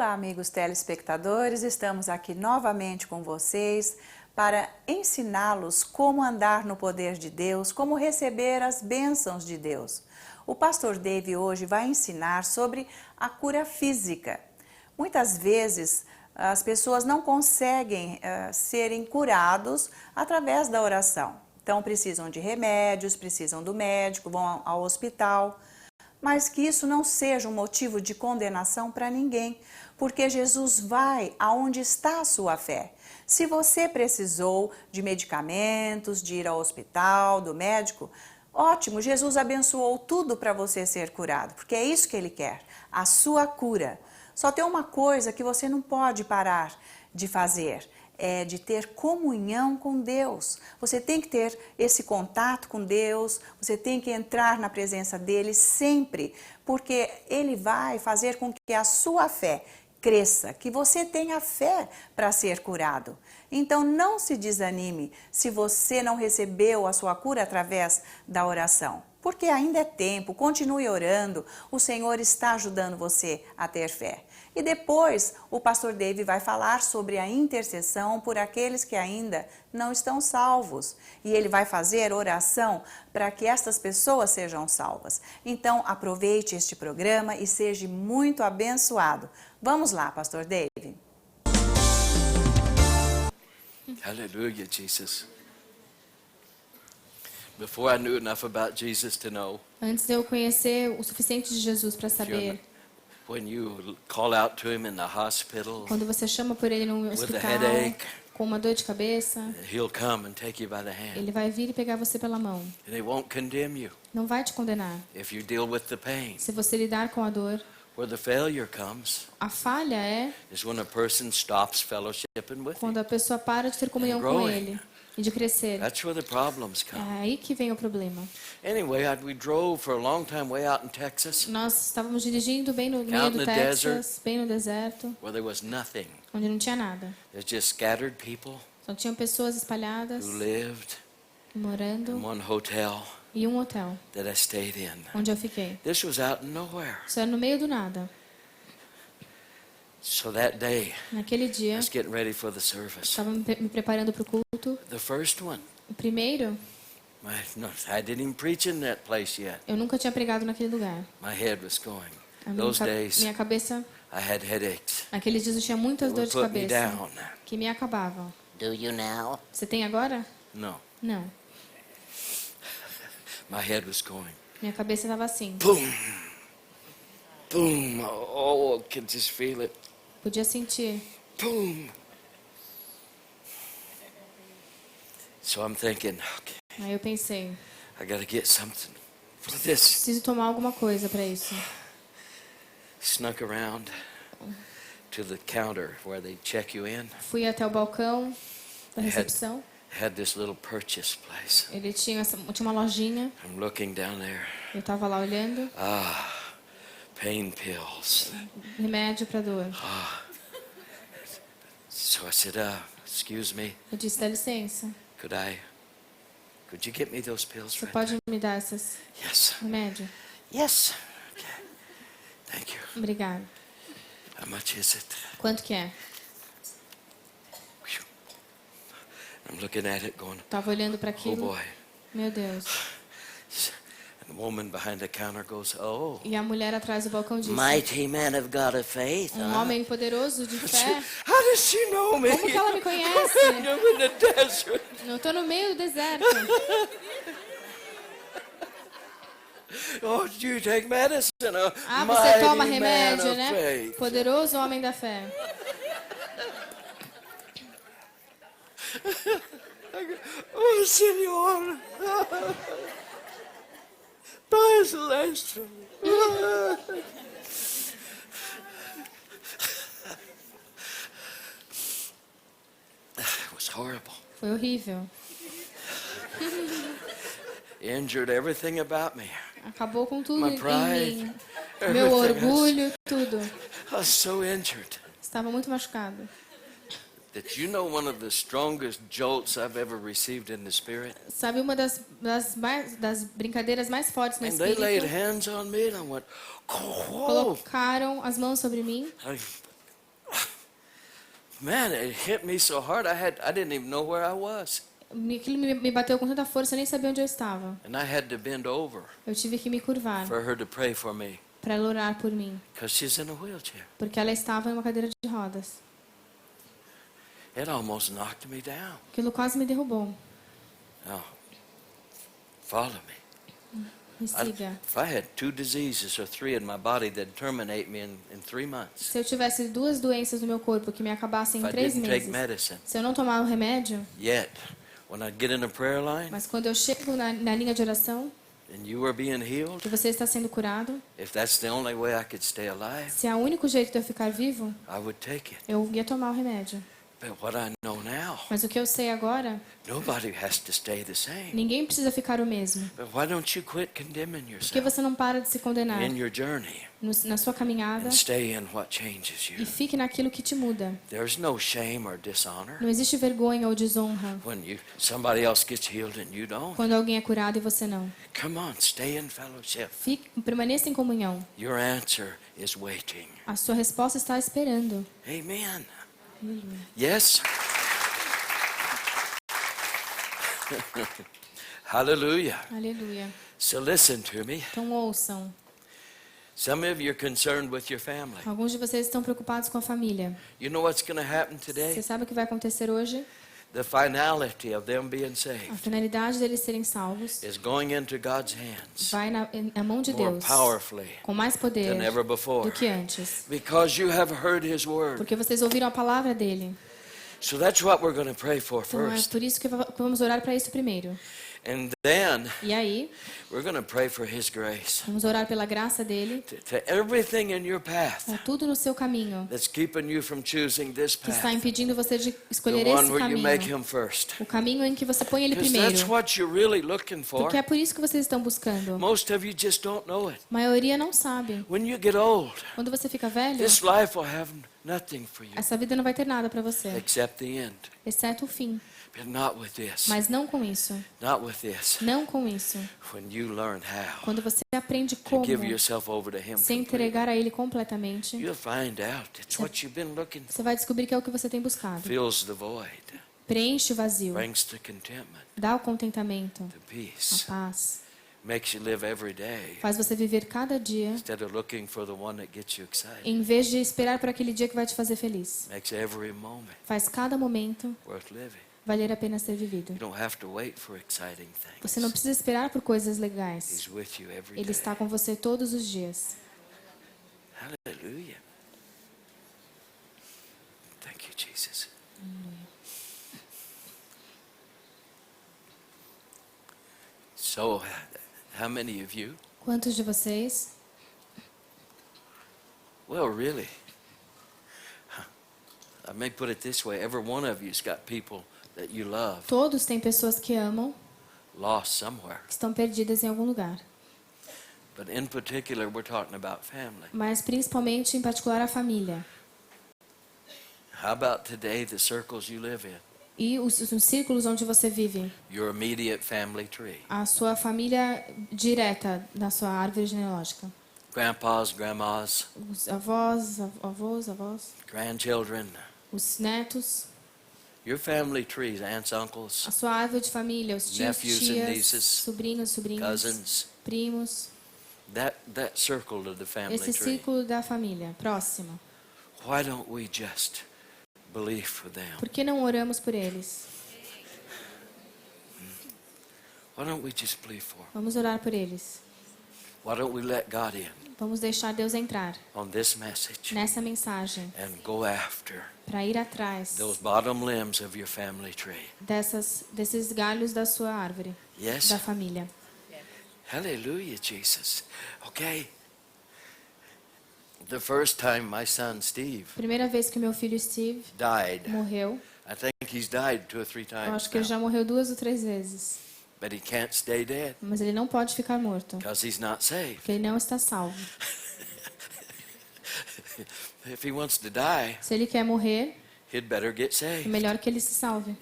Olá, amigos telespectadores, estamos aqui novamente com vocês para ensiná-los como andar no poder de Deus, como receber as bênçãos de Deus. O pastor Dave hoje vai ensinar sobre a cura física. Muitas vezes as pessoas não conseguem serem curados através da oração. Então precisam de remédios, precisam do médico, vão ao hospital. Mas que isso não seja um motivo de condenação para ninguém, porque Jesus vai aonde está a sua fé. Se você precisou de medicamentos, de ir ao hospital, do médico, ótimo, Jesus abençoou tudo para você ser curado, porque é isso que Ele quer, a sua cura. Só tem uma coisa que você não pode parar de fazer, é de ter comunhão com Deus. Você tem que ter esse contato com Deus, você tem que entrar na presença dEle sempre, porque Ele vai fazer com que a sua fé cresça, que você tenha fé para ser curado. Então não se desanime se você não recebeu a sua cura através da oração, porque ainda é tempo, continue orando, o Senhor está ajudando você a ter fé. E depois o pastor Dave vai falar sobre a intercessão por aqueles que ainda não estão salvos. E ele vai fazer oração para que estas pessoas sejam salvas. Então aproveite este programa e seja muito abençoado. Vamos lá, pastor Dave. Hallelujah, Jesus. Before I knew enough about Jesus to know, Antes de eu conhecer o suficiente de Jesus para saber, when you call out to him in the hospital, quando você chama por ele no with a hospital, headache, com uma dor de cabeça, he'll come and take you by the hand. ele vai vir e pegar você pela mão. And he won't condemn you Não vai te condenar. if you deal with the pain. Se você lidar com a dor, Where the failure comes a falha is when a person stops fellowshipping with quando you. a pessoa para de ter comunhão com growing. ele e de crescer. That's where the problems É come. aí que vem o problema. Anyway, we drove for a long time way out in Texas, Nós estávamos dirigindo bem no meio Out in do the Texas, bem no deserto, where there was nothing. onde não tinha nada. There's just scattered people Só tinham pessoas espalhadas, who lived in morando, one hotel e um hotel, that I stayed in. onde eu fiquei. This was out in nowhere. Isso era no meio do nada. So that day, Naquele I dia, was getting ready for the service. estava me preparando para o culto. The first one, O primeiro, I didn't even preach in that place yet. eu nunca tinha pregado naquele lugar. My head was going. A minha, Those days, minha cabeça, I had headaches. naqueles dias eu tinha muitas They dores would de put me cabeça down. que me acabavam. Do you now? Você tem agora? No, Não. my head was going. Minha cabeça estava assim. Boom, boom. Oh, I could just feel it. Podia sentir. Boom. So I'm thinking, okay, Aí eu pensei, I got to get something for this. preciso tomar alguma coisa para isso. Snuck around to the counter where they check you in. Fui até o balcão da recepção. Had this little purchase place. Ele tinha uma lojinha. I'm looking down there. Eu estava lá olhando. Pain pills. Remédio para dor. So I said, excuse me, Eu disse, dá licença. could you get me those pills Você right pode there? me dar esses Yes. remédios? Yes. Okay. Thank you. Obrigada. How much is it? Quanto que é? Whew. I'm looking at it going, Tava olhando para oh aquilo. boy. Meu Deus. And the woman behind the counter goes, oh, E a mulher atrás do balcão disse, mighty man of God of faith. homem poderoso de fé. How does she know me? Como que ela me conhece? I'm in the desert. Eu tô no meio do deserto. Oh, do you take medicine? Ah, você toma Mighty man remédio, of né? faith. Poderoso homem da fé. Oh, Senhor. Pai Celeste. It was horrible. Foi horrível. Injured everything about me. Acabou com tudo My em pride, mim. Meu everything orgulho, tudo. I was so injured. Estava muito machucado. That you know one of the strongest jolts I've ever received in the spirit? Sabe uma das brincadeiras mais fortes no And they laid espírito? hands on me and I went, whoa. Colocaram as mãos sobre mim. Man, it hit me so hard I didn't even know where I was. Aquilo me bateu com tanta força, eu nem sabia onde eu estava. And I had to bend over Eu tive que me curvar for her to pray for me para ela orar por mim, because she's in a wheelchair. porque ela estava em uma cadeira de rodas. It almost knocked me down. Aquilo quase me derrubou. Now, follow me. Me siga. If I had 2 diseases or 3 in my body that'd terminate me in 3 months, Se eu tivesse 2 doenças no meu corpo que me acabassem if em I 3 didn't take meses, medicine, se eu não tomar o remédio, yet when I'd get in a prayer line mas quando eu chego na linha de oração, and you were being healed, que você está sendo curado, if that's the only way I could stay alive, se é o único jeito de eu ficar vivo, I would take it. eu ia tomar o remédio. But what I know now, Mas o que eu sei agora, nobody has to stay the same. ninguém precisa ficar o mesmo. But why don't you quit condemning Por que yourself você não para de se condenar in your journey na sua caminhada and stay in what changes e you? fique naquilo que te muda? There's no shame or dishonor Não existe vergonha ou desonra when somebody else gets healed and you don't. quando alguém é curado e você não. Come on, stay in fellowship. Permaneça em comunhão. Your answer is waiting. A sua resposta está esperando. Amen. Yes? Hallelujah. Aleluia. So listen to me. Então ouçam. Some of you are concerned with your family. Alguns de vocês estão preocupados com a família. You know what's going to happen Você today? sabe o que vai acontecer hoje? The finality of them being A saved finalidade deles serem salvos is going into God's hands vai na mão de more Deus powerfully com mais poder than ever do before que antes. because you have heard His word. Porque vocês ouviram a palavra dele. So that's what we're going to pray for Então é first. por isso que vamos orar para isso primeiro. And then E aí, we're going to pray for His grace. vamos orar pela graça dele, To everything in your path para tudo no seu caminho that's keeping you from choosing this que está path, impedindo você de the escolher one esse where you make caminho. Him first. O caminho em que você põe ele Because primeiro. that's what you're really looking for. Porque é por isso que vocês estão buscando. Most of you just don't know it. A maioria não sabe. When you get old, Quando você fica velho, this life will have nothing for you essa vida não vai ter nada para você, except the end. exceto o fim. But not with this. Mas não com isso. Not with this. Não com isso. When you learn how Quando você aprende to como give yourself over to Him se completely, entregar a ele completamente, you'll find out it's what you've been looking for. você vai descobrir que é o que você tem buscado. Fills the void, Preenche o vazio, brings the contentment, dá o contentamento, the a peace, paz. makes you live every day Faz você viver cada dia instead of looking for the one that gets you excited. em vez de esperar por aquele dia que vai te fazer feliz. Makes every moment Faz cada momento worth living. valer a pena ser vivido. You don't have to wait for exciting Você não things. precisa esperar por coisas legais. He's with you every Ele day. está com você todos os dias. Hallelujah. Thank you, Jesus. So, how many of you? Quantos de vocês? Well, really, I may put it this way: every one of you's got people that you love Todos têm pessoas que amam, lost somewhere. que estão perdidas em algum lugar. But in particular, we're talking about family. Mas principalmente, em particular, a família. How about today, the circles you live in? E os círculos onde você vive. Your immediate family tree. A sua família direta da sua árvore genealógica. Grandpas, grandmas, Os avós, avós, grandchildren. os netos. Your family trees, aunts, uncles, A sua árvore de família, os tios, Nephews and tias, nieces, sobrinhos, sobrinhas, cousins. primos. That circle of the family Esse tree. círculo da família, próximo. Why don't we just believe for them? Por que não oramos por eles? Why don't we just believe for them? Vamos orar por eles. Why don't we let God in Vamos deixar Deus entrar on this message nessa mensagem and go after para ir atrás those bottom limbs of your family tree? desses galhos da sua árvore, Yes? da família. Hallelujah, Jesus. Okay. The first time my son Steve Primeira vez que meu filho Steve died, morreu, I think he's died 2 or 3 eu times acho que ele now, já morreu 2 ou 3 vezes. but he can't stay dead Mas ele não pode ficar morto, because he's not saved. porque ele não está salvo. If he wants to die, Se ele quer morrer, he'd better get é saved. melhor que ele se salve.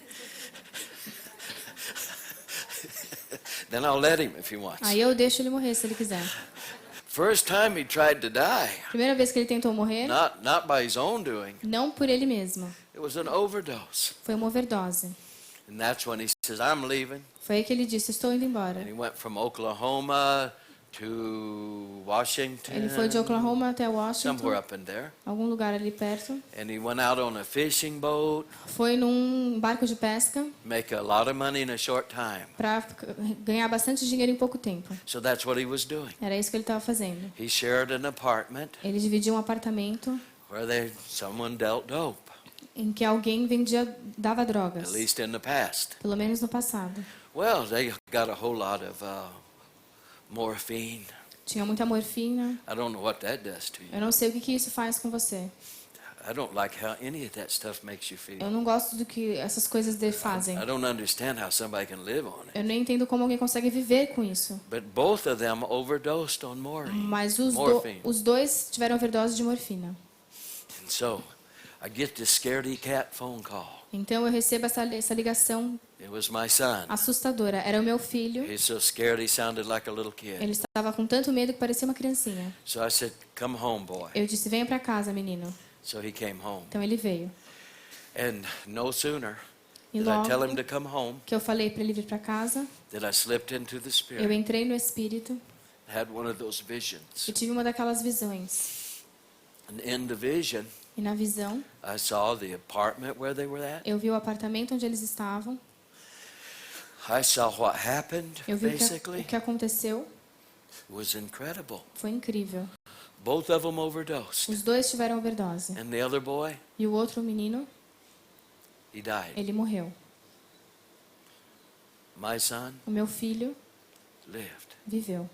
Then I'll let him if he wants. Aí eu deixo ele morrer se ele quiser. First time he tried to die, Primeira vez que ele tentou morrer, not by his own doing, não por ele mesmo. it It was an overdose. Foi uma overdose. And that's when he says, I'm leaving. Foi aí que ele disse, estou indo embora. And he went from Oklahoma to Washington. Ele foi de Oklahoma até Somewhere Washington, up in there. algum lugar ali perto. And he went out on a fishing boat, Foi num barco de pesca make a lot of money in a short time. para ganhar bastante dinheiro em pouco tempo. So that's what he was doing. Era isso que ele estava fazendo. He shared an apartment Ele dividia um apartamento where someone dealt dope, em que alguém dava at drogas, least in the past. pelo menos no passado. Well, they got a whole lot of morphine. Tinha muita morfina. I don't know what that does to you. Eu não sei o que isso faz com você. I don't like how any of that stuff makes you Eu feel. não gosto do que essas coisas fazem. I don't understand how somebody can live on it. Eu nem entendo como alguém consegue viver com isso. But both of them overdosed on Mas morphine. os dois tiveram overdose de morfina. And so I get this scaredy cat phone call. Então eu recebo essa ligação It was my son. assustadora. Era o meu filho. He's so scared he sounded like a little kid. Ele estava com tanto medo que parecia uma criancinha. So I said, come home, boy. Eu disse, venha para casa, menino. So he came home. Então ele veio. And no sooner E did I tell him logo to come home que eu falei para ele vir para casa, that I slipped into the eu spirit, entrei no espírito had one of those visions. e tive uma daquelas visões. And in the vision, E na visão, I saw the apartment where they were at. eu vi o apartamento onde eles estavam. I saw what happened, Eu vi o basically. que aconteceu. It was incredible. Foi incrível. Both of them overdosed. Os dois tiveram overdose. And the other boy, E o outro menino, he died. ele morreu. My son O meu filho lived. viveu.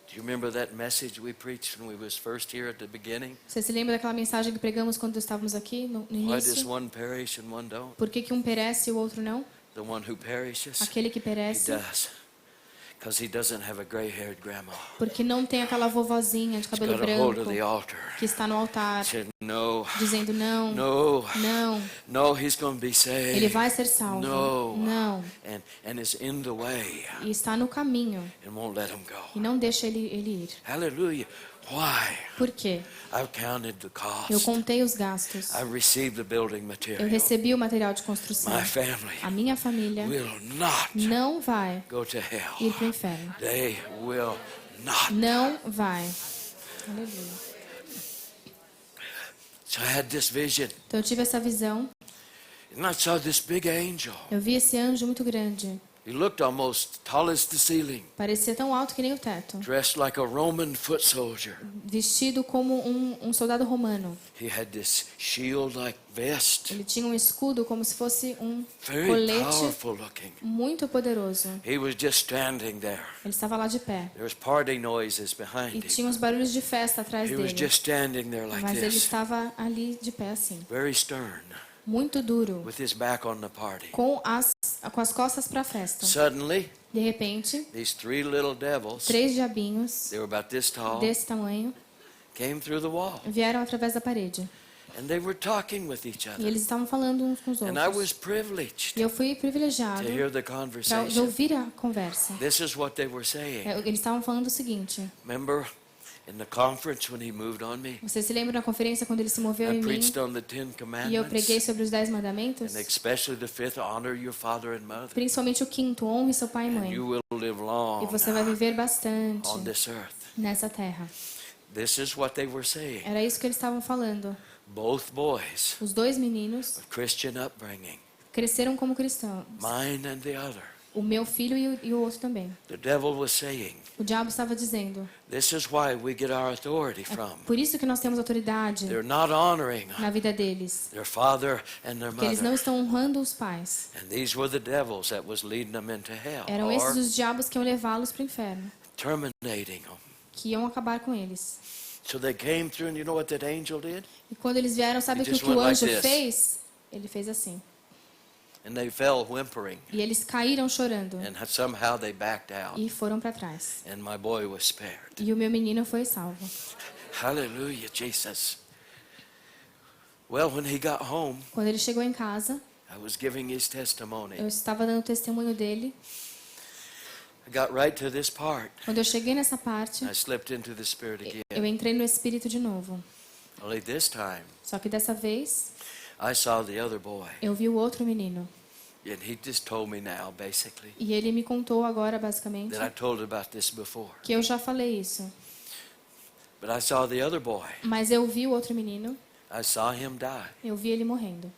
Do you remember that message we preached when we was first here at the beginning? Você se lembra daquela mensagem que pregamos quando estávamos aqui no Why does início? one perish and one don't? Por que um perece e o outro não? The one who perishes, Aquele que he perece, does. Because he doesn't have a gray-haired grandma. porque não tem aquela vovozinha de He's cabelo got a hold of branco the altar. que está no altar, Said, no, dizendo não, no, não, no, he's going to be ele saved. vai ser salvo. No. Não. And is in the way E está no caminho and won't let him e go. não deixa ele ir. Hallelujah. Why? Por quê? I've counted the Eu cost. contei os gastos. I've received the building Eu material. recebi o material de construção. My family A minha família will not não vai go to hell. ir para o inferno. They will not. Não vai. Aleluia. So I had this vision. Então eu tive essa visão. And I saw this big angel. Eu vi esse anjo muito grande. He looked almost tall as the ceiling, Parecia tão alto que nem o teto. dressed like a Roman foot soldier. Vestido como um soldado romano. He had this shield-like vest, Ele tinha um escudo como se fosse um very colete powerful looking. muito poderoso. He was just standing there. Ele estava lá de pé. There was party noises E behind tinha him. uns barulhos de festa atrás He was dele. just standing there like Mas ele this, estava ali de pé assim. very stern, Muito duro. with his back on the party. Com as costas para a festa. Suddenly, De repente, these three little devils, 3 diabinhos they were about this tall, desse tamanho came through the wall. vieram através da parede. And they were talking with each E other. eles estavam falando uns com os And I was outros. privileged E eu fui privilegiado to hear the de conversation. ouvir a conversa. This is what they were saying. Eles estavam falando o seguinte. Remember in the conference when he moved on me? Você se lembra na conferência quando ele se moveu I em mim? preached on the Ten E eu preguei Commandments, sobre os 10 mandamentos? and especially the fifth, honor your father and mother. Principalmente o quinto, honre seu pai e And mãe. you will live E long você vai viver bastante on this earth. nessa terra. This is what they were saying. Era isso que eles estavam falando. Both boys Os 2 meninos of Christian upbringing, cresceram como cristãos. mine and the other. O meu filho e o outro também. The devil was saying, O diabo estava dizendo, this is why we get our authority é from. por isso que nós temos autoridade They're not honoring na vida deles. their father and their Que eles não mother. estão honrando os pais. And these were the devils that was leading them into hell, Eram esses or os diabos que iam levá-los para o inferno. terminating them. Que iam acabar com eles. So they came through, and you know what that angel did? E quando eles vieram, sabe He o que just o went like anjo this. fez? Ele fez assim. And they fell whimpering, E eles caíram chorando. and somehow they backed out, E foram para trás. and my boy was spared. E o meu menino foi salvo. Hallelujah, Jesus. Well, when he got home, Quando ele chegou em casa, I was giving his testimony. eu estava dando testemunho dele. I got right to this part. Quando eu cheguei nessa parte, I slipped into the Spirit eu again. entrei no Espírito de novo. Only this time, Só que dessa vez, I saw the other boy, Eu vi o outro menino. and he just told me now, basically, E ele me contou agora, basicamente, that I told about this before. que eu já falei isso. But I saw the other boy. Mas eu vi o outro menino. I saw him die. Eu vi ele morrendo.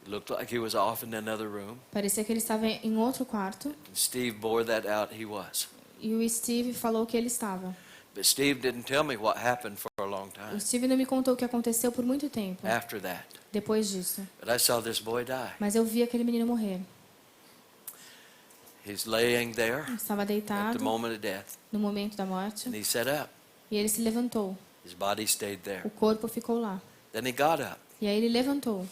It looked like he was off in another room. Parecia que ele estava em outro quarto. And Steve bore that out. He was. E o Steve falou que ele estava. But Steve didn't tell me what happened for a long O time Steve não me contou o que aconteceu por muito tempo after that. depois disso. But I saw this boy die. Mas eu vi aquele menino morrer. He's laying there Ele estava at the deitado moment of death. no momento da morte. And he sat up. E ele se levantou. His body stayed there. O corpo ficou lá. Then he got up. E aí ele levantou.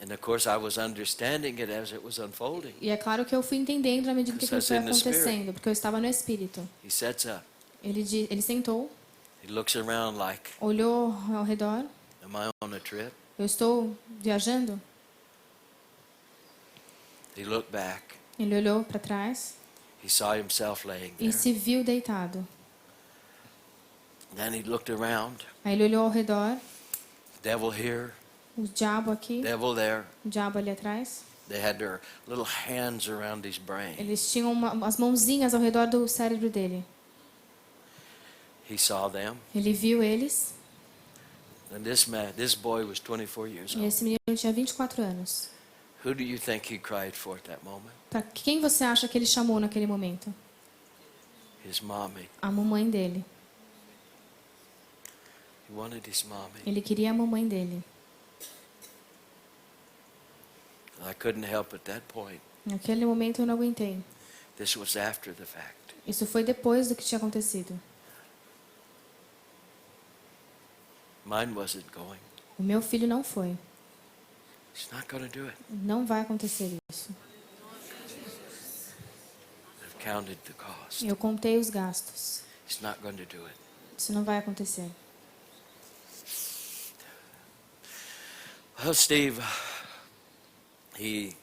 And of course I was understanding it as it was unfolding. E é claro que eu fui entendendo na medida que aquilo foi Because in the spirit. acontecendo, porque eu estava no espírito. He sets up. Ele sentou, He looks around like, olhou ao redor. am I on a trip? Eu estou viajando? He looked back. Ele olhou para trás He saw himself laying e there. se viu deitado. Then he looked around. Aí ele olhou ao redor, Devil here, o diabo aqui, devil there. o diabo ali atrás. They had their little hands around his brain. Eles tinham as mãozinhas ao redor do cérebro dele. He saw them. Ele viu eles And this boy was 24 years e old. esse menino tinha 24 anos. Who do you think he cried for at that moment? Para quem você acha que ele chamou naquele momento? His mommy. A mamãe dele. He wanted his mommy. Ele queria a mamãe dele. I couldn't help at that point. Naquele momento eu não aguentei. This was after the fact. Isso foi depois do que tinha acontecido. Mine wasn't going. O meu filho não foi. He's not going to do it. Não vai acontecer isso. I've counted the cost. Eu contei os gastos. He's not going to do it. Isso não vai acontecer. Well, Steve, he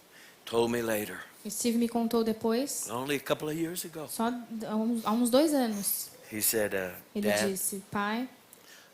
told me later, O Steve me contou depois, only a couple of years ago. só há uns 2 anos. He said, Ele Dad, disse: pai,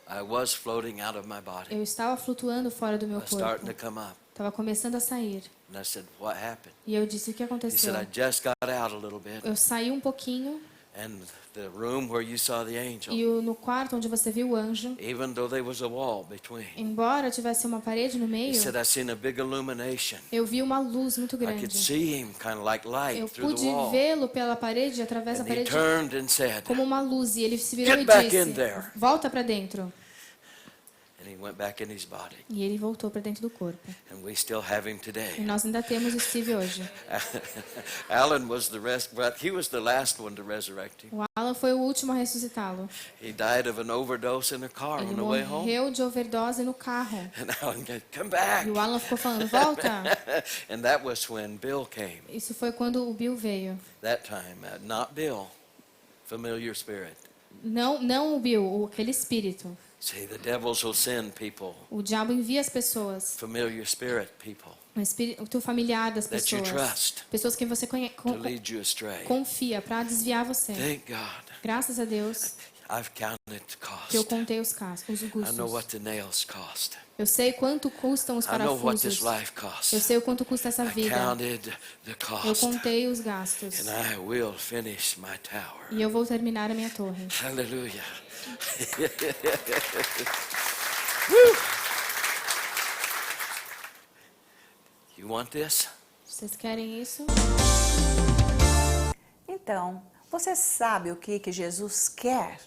I was floating out of my body. eu estava flutuando fora do I meu was starting to corpo. come up. Estava começando a sair. And I said, what happened? E eu disse: o que He aconteceu? said, I just got out a little bit. Eu saí um pouquinho And the room where you saw the angel, e no quarto onde você viu o anjo, even though there was a wall between, embora tivesse uma parede no he meio, said, I seen a big illumination. eu vi uma luz muito I could grande. see him kind of like light Eu through the pude wall. vê-lo pela parede, através da And he parede, turned and said, como uma luz. E ele se virou Get e back disse: in there. volta para dentro. and he went back in his body. E ele voltou para dentro do corpo. And we still have him E today. nós ainda temos o Steve hoje. Alan was but he was the last one to resurrect him. O Alan foi o último a ressuscitá-lo. He died of an overdose in a car Ele on the way home. morreu de overdose no carro. And Alan said, come back. E o Alan ficou falando: volta. And that was when Bill came. Isso foi quando o Bill veio. That time, not Bill, familiar spirit. Não o Bill, aquele espírito. See, the devils will send people, O diabo envia as pessoas, familiar spirit people, um espírito familiar das that you pessoas. trust Pessoas que você to lead you astray. confia para desviar você. Thank God. Graças a Deus I've counted the que eu cost. contei os custos. I know what the nails cost. Eu sei quanto custam os I know what this parafusos. life costs. Eu sei o quanto custa essa I vida. counted the Eu cost. contei os gastos. And I will finish my tower. E eu vou terminar a minha torre. Hallelujah. You want this? Vocês querem isso? Então, você sabe o que Jesus quer?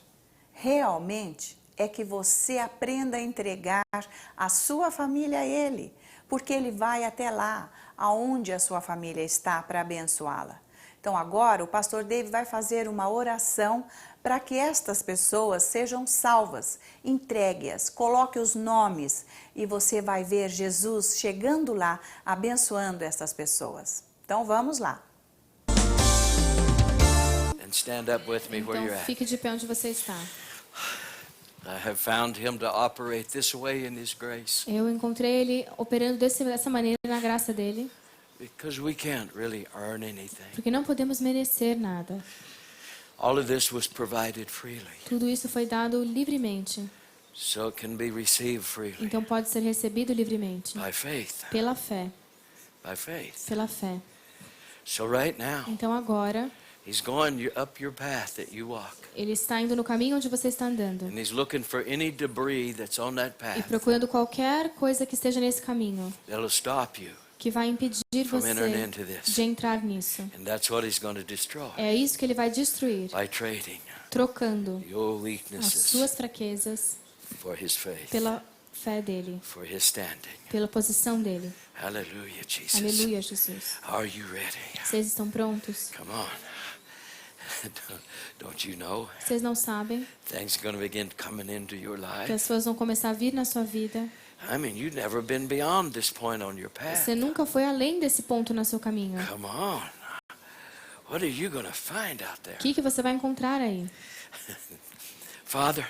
Realmente é que você aprenda a entregar a sua família a Ele, porque Ele vai até lá, aonde a sua família está, para abençoá-la. Então agora o pastor David vai fazer uma oração para que estas pessoas sejam salvas. Entregue-as, coloque os nomes e você vai ver Jesus chegando lá, abençoando essas pessoas. Então vamos lá. And stand up with me where you're Então at. fique de pé onde você está. I have found him to operate this way in his grace Eu encontrei ele operando dessa maneira na graça dele, because we can't really earn anything. porque não podemos merecer nada. All of this was provided freely. Tudo isso foi dado livremente. So it can be received freely Então pode ser recebido livremente. by faith. Pela fé. By faith. Pela fé. So right now, Então agora, He's going up your path that you walk. Ele está indo no caminho onde você está andando. And He's looking for any debris that's on that E path procurando qualquer coisa que esteja nesse caminho, that'll stop you que vai impedir from entering você into this. de entrar nisso. And that's what He's going to destroy É isso que Ele vai destruir, by trading trocando your as weaknesses suas fraquezas for His faith, pela fé dele, for His standing. pela posição dele. Hallelujah, Jesus. Aleluia, Jesus. Are you ready? Vocês estão prontos? Come on. Don't you know Vocês não sabem things are going to begin coming into your que life? as coisas vão começar a vir na sua vida? I mean, you've never been beyond this point on your path. Você nunca foi além desse ponto no seu caminho. Come on. What are you going to find out there? O que você vai encontrar aí? Father,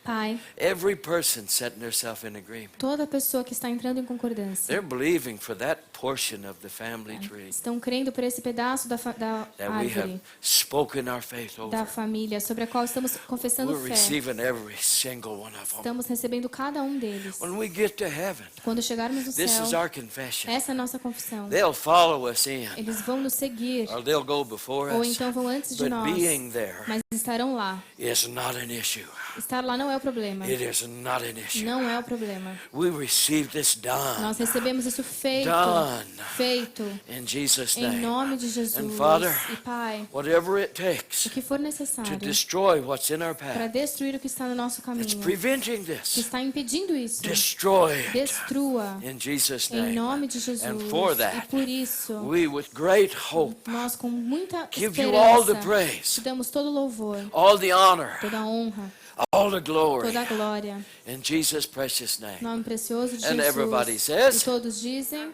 Pai, every person setting themselves in agreement, toda pessoa que está entrando em concordância, they're believing for that portion of the family tree estão crendo por esse pedaço da that we have árvore, spoken our faith da over. família, sobre a qual estamos confessando We're fé. receiving every single one of them. Estamos recebendo cada um deles. When we get to heaven, Quando chegarmos no this is céu, our confession. essa é a nossa confissão. They'll follow us in, Eles vão nos seguir, or they'll go before ou us. então vão antes de But nós, being there mas estarão lá. is not an issue. Estar lá não é o problema. It is not an issue. Não é o problema. We receive this done. Nós recebemos isso feito, Done. feito, In Jesus' em name. nome de Jesus. And Father, E Pai, whatever it takes o que for to necessário destroy what's in our para path, destruir o que está no nosso that's caminho, preventing que this, está impedindo isso, destroy it destrua in Jesus' em name. nome de Jesus. And for E that, por isso, we with great hope nós com muita give you all the esperança praise, te damos todo louvor, all the honor, toda a honra, all the glory toda a glória. in Jesus' precious name. Nome precioso de And everybody Jesus. says, E todos dizem,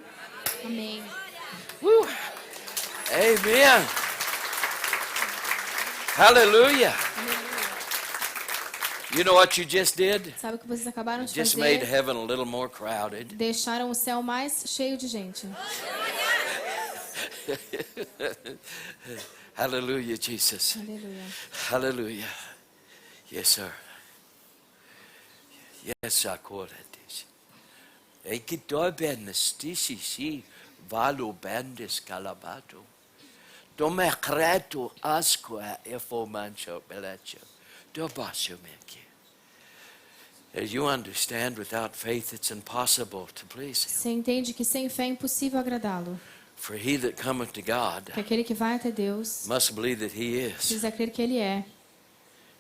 amém. Woo. Amen. Hallelujah. You know what you just did? Sabe o que vocês acabaram de Just made fazer? heaven a little more crowded. Deixaram o céu mais cheio de gente. Hallelujah, Jesus. Aleluia. Hallelujah. Yes, sir. Yes, I call it this. Ekito benes tisi valo bandis calabato. Dome creto asqua efo mancho belacho. Do basio meki. As you understand, without faith it's impossible to please Him. Você entende que sem fé é impossível agradá-lo. For he that cometh to God Que aquele que vai até Deus must believe that He is, precisa crer que Ele é.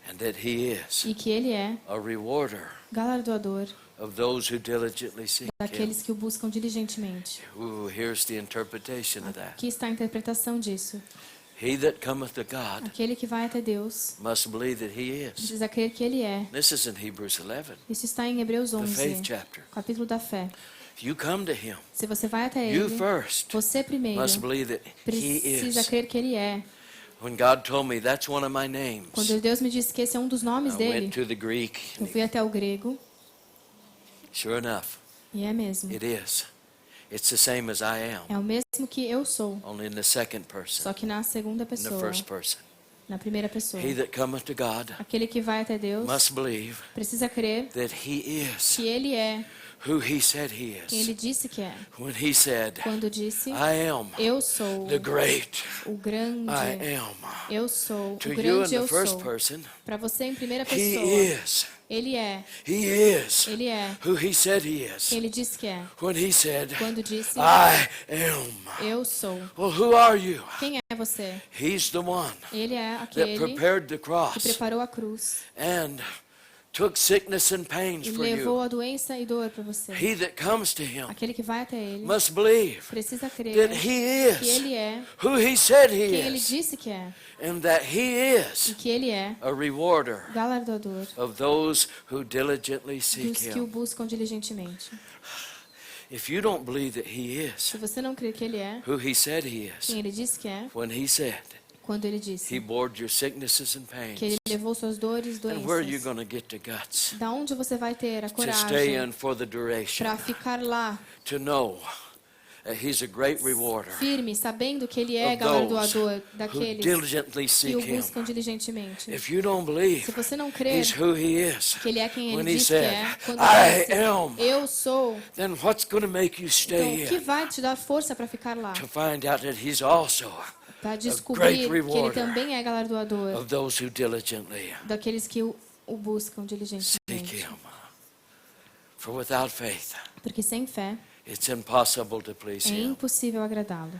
and that He is E que Ele é a rewarder galardoador of those who diligently seek Him. daqueles que o buscam diligentemente. Ooh, here's the interpretation of that. Aqui está a interpretação disso. He that cometh to God Aquele que vai até Deus must believe that He is. precisa crer que Ele é. This is in Hebrews 11, Isso está em Hebreus the faith 11, chapter. capítulo da fé. If you come to Him, Se você vai até you Ele, first você primeiro must believe that He precisa is. crer que Ele é. When God told me that's one of my names, Quando Deus me disse que esse é um dos nomes I dele, went to the Greek. eu fui até o grego, Sure enough, e é mesmo. it is. It's the same as I am, É o mesmo que eu sou, only in the second person, só que na segunda in the pessoa, first person. na primeira pessoa. He that cometh to God Aquele que vai até Deus must believe precisa crer that He is que Ele é who He said He quem Ele is. disse que é. When He said, Quando disse, I am eu sou the great o grande, I am. eu sou To o you in grande the eu first sou. person, Para você em primeira He pessoa, is. Ele é, He is Ele é who He said He is. quem Ele disse que é. When He said, Quando disse, I am. eu sou. Well, who are you? Quem é você? He's the one Ele é that aquele prepared the que cross preparou a cruz and took sickness and pains e for levou you. a doença e dor para você. He that comes to Him Aquele que vai até Ele must believe precisa crer that He que is Ele é who He said He quem Ele is, disse que é and that He e is que Ele é a rewarder galardoador of those who diligently seek dos que o Him. buscam diligentemente. If you don't believe that He is Se você não crê que Ele é who He said He is, quem Ele disse que é, when He said quando Ele He disse bore your sicknesses and que Ele pains, levou suas dores e and where are you doenças, going to get the guts da onde você vai ter a to stay coragem in for the duration, para ficar lá, to know He's a great rewarder firme, sabendo que Ele é of those galardoador who daqueles diligently que seek o Him. buscam diligentemente. If you don't believe Se você não crer He's who He is, que Ele é quem when Ele He diz que said, é, quando I disse, am, eu sou, then what's going to make you então stay o que here? vai te dar força para ficar lá? To find out that He's also Para great descobrir que Ele rewarder também é galardoador of those who diligently daqueles que o buscam seek diligentemente. Him. For without faith, Porque sem fé it's impossible to please é Him. impossível agradá-lo.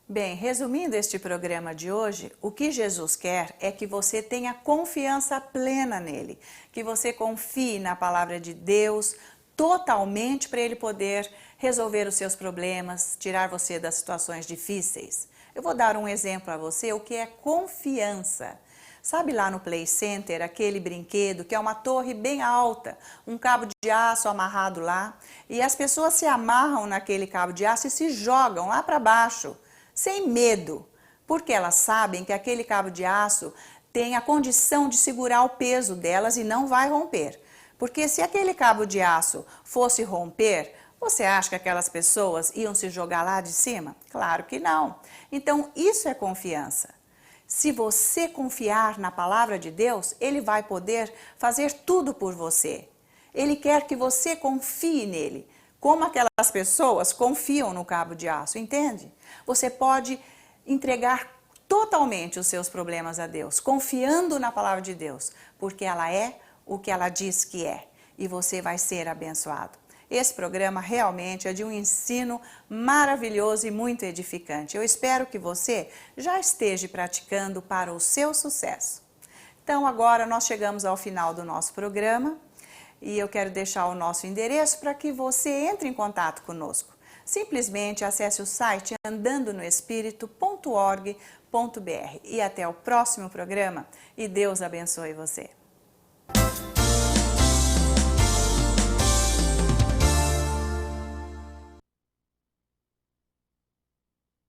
Bem, resumindo este programa de hoje, o que Jesus quer é que você tenha confiança plena nele, que você confie na palavra de Deus totalmente para Ele poder resolver os seus problemas, tirar você das situações difíceis. Eu vou dar um exemplo a você, o que é confiança. Sabe lá no Play Center, aquele brinquedo que é uma torre bem alta, um cabo de aço amarrado lá, e as pessoas se amarram naquele cabo de aço e se jogam lá para baixo, sem medo, porque elas sabem que aquele cabo de aço tem a condição de segurar o peso delas e não vai romper. Porque se aquele cabo de aço fosse romper, você acha que aquelas pessoas iam se jogar lá de cima? Claro que não. Então, isso é confiança. Se você confiar na palavra de Deus, Ele vai poder fazer tudo por você. Ele quer que você confie nele, como aquelas pessoas confiam no cabo de aço, entende? Você pode entregar totalmente os seus problemas a Deus, confiando na palavra de Deus, porque ela é o que ela diz que é, e você vai ser abençoado. Esse programa realmente é de um ensino maravilhoso e muito edificante. Eu espero que você já esteja praticando para o seu sucesso. Então agora nós chegamos ao final do nosso programa e eu quero deixar o nosso endereço para que você entre em contato conosco. Simplesmente acesse o site andandonoespirito.org.br e até o próximo programa e Deus abençoe você.